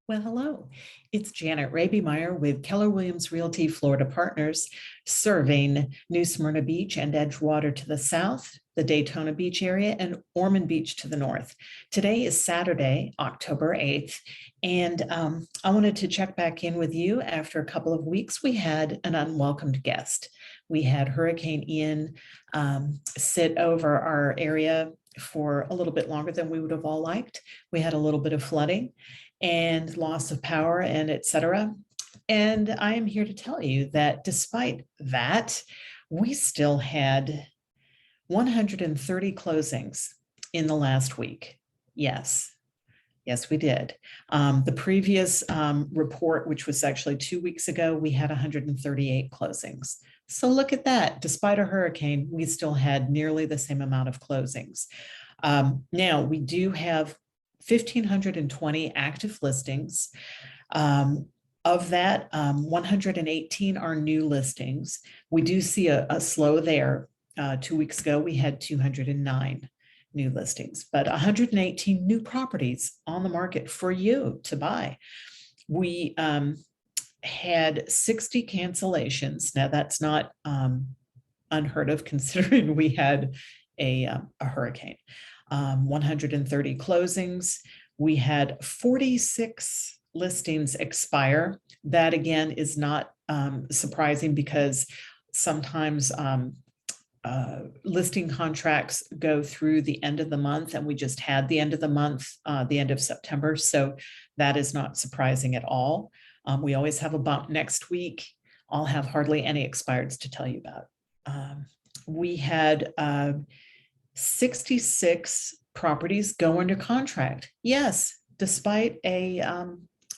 Well, hello. It's Janet Rabe-Meyer with Keller Williams Realty Florida Partners, serving New Smyrna Beach and Edgewater to the south, the Daytona Beach area, and Ormond Beach to the north. Today is Saturday, October 8th, and I wanted to check back in with you. After a couple of weeks, we had an unwelcomed guest. We had Hurricane Ian sit over our area for a little bit longer than we would have all liked. We had a little bit of flooding and loss of power and et cetera. And I am here to tell you that despite that, we still had 130 closings in the last week. Yes, we did. The previous report, which was actually 2 weeks ago, we had 138 closings. So look at that. Despite a hurricane, we still had nearly the same amount of closings. Now, we do have 1,520 active listings. Of that, 118 are new listings. We do see a slow there. 2 weeks ago, we had 209 new listings, but 118 new properties on the market for you to buy. We had 60 cancellations. Now, that's not unheard of considering we had a hurricane. 130 closings. We had 46 listings expire. That again is not surprising because sometimes listing contracts go through the end of the month, and we just had the end of the month, the end of September. So that is not surprising at all. We always have a bump next week. I'll have hardly any expireds to tell you about. We had 66 properties go under contract. Yes, despite a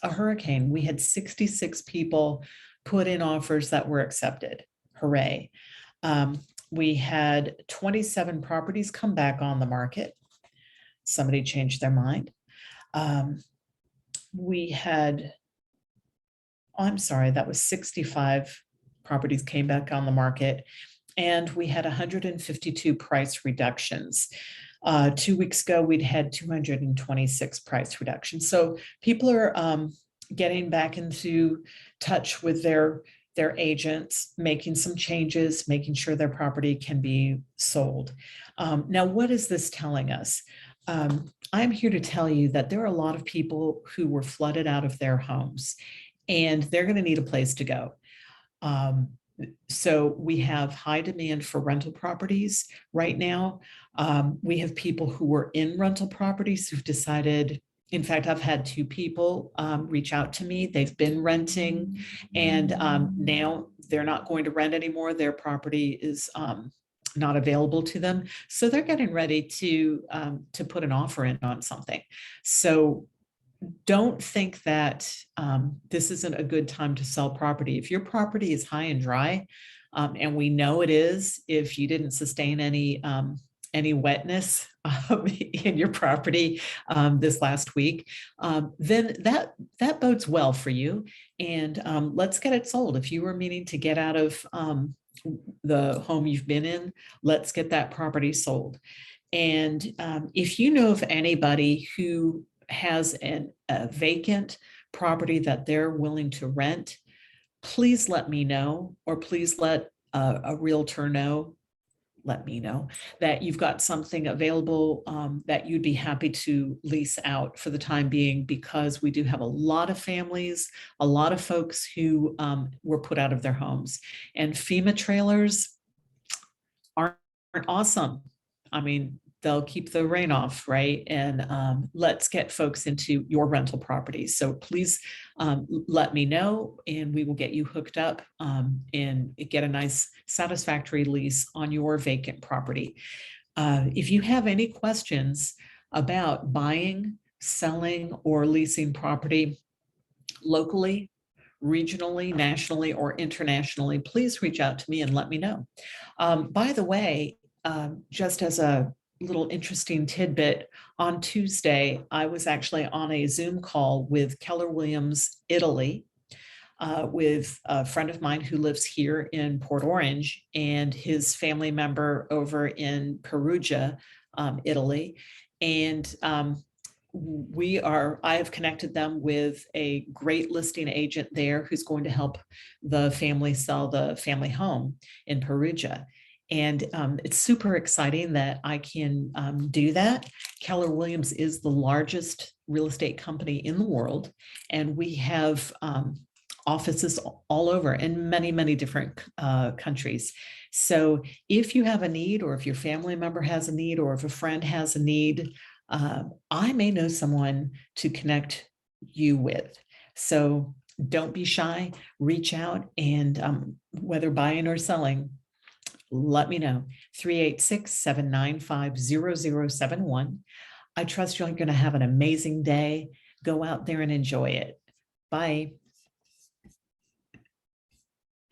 hurricane, we had 66 people put in offers that were accepted. Hooray. We had 27 properties come back on the market. Somebody changed their mind. We had, I'm sorry, that was 65 properties came back on the market. And we had 152 price reductions. 2 weeks ago, we'd had 226 price reductions. So people are getting back into touch with their agents, making some changes, making sure their property can be sold. Now, what is this telling us? I'm here to tell you that there are a lot of people who were flooded out of their homes, and they're going to need a place to go. So we have high demand for rental properties right now. We have people who were in rental properties who've decided, in fact, I've had 2 people reach out to me. They've been renting, and now they're not going to rent anymore. Their property is not available to them. So they're getting ready to put an offer in on something. So don't think that this isn't a good time to sell property. If your property is high and dry, and we know it is, if you didn't sustain any wetness in your property this last week, then that bodes well for you. And let's get it sold. If you were meaning to get out of the home you've been in, let's get that property sold. And if you know of anybody who has a vacant property that they're willing to rent, please let me know, or please let a realtor know, let me know that you've got something available that you'd be happy to lease out for the time being, because we do have a lot of families, a lot of folks who were put out of their homes. And FEMA trailers aren't awesome. I mean, they'll keep the rain off, right? And let's get folks into your rental properties. So please let me know, and we will get you hooked up and get a nice satisfactory lease on your vacant property. If you have any questions about buying, selling, or leasing property locally, regionally, nationally, or internationally, please reach out to me and let me know. By the way, just as a little interesting tidbit, on Tuesday, I was actually on a Zoom call with Keller Williams Italy, with a friend of mine who lives here in Port Orange, and his family member over in Perugia, Italy. And I have connected them with a great listing agent there who's going to help the family sell the family home in Perugia. And it's super exciting that I can do that. Keller Williams is the largest real estate company in the world, and we have offices all over in many, many different countries. So if you have a need, or if your family member has a need, or if a friend has a need, I may know someone to connect you with. So don't be shy, reach out, and whether buying or selling, let me know. 386-795-0071. I trust you're going to have an amazing day. Go out there and enjoy it. Bye.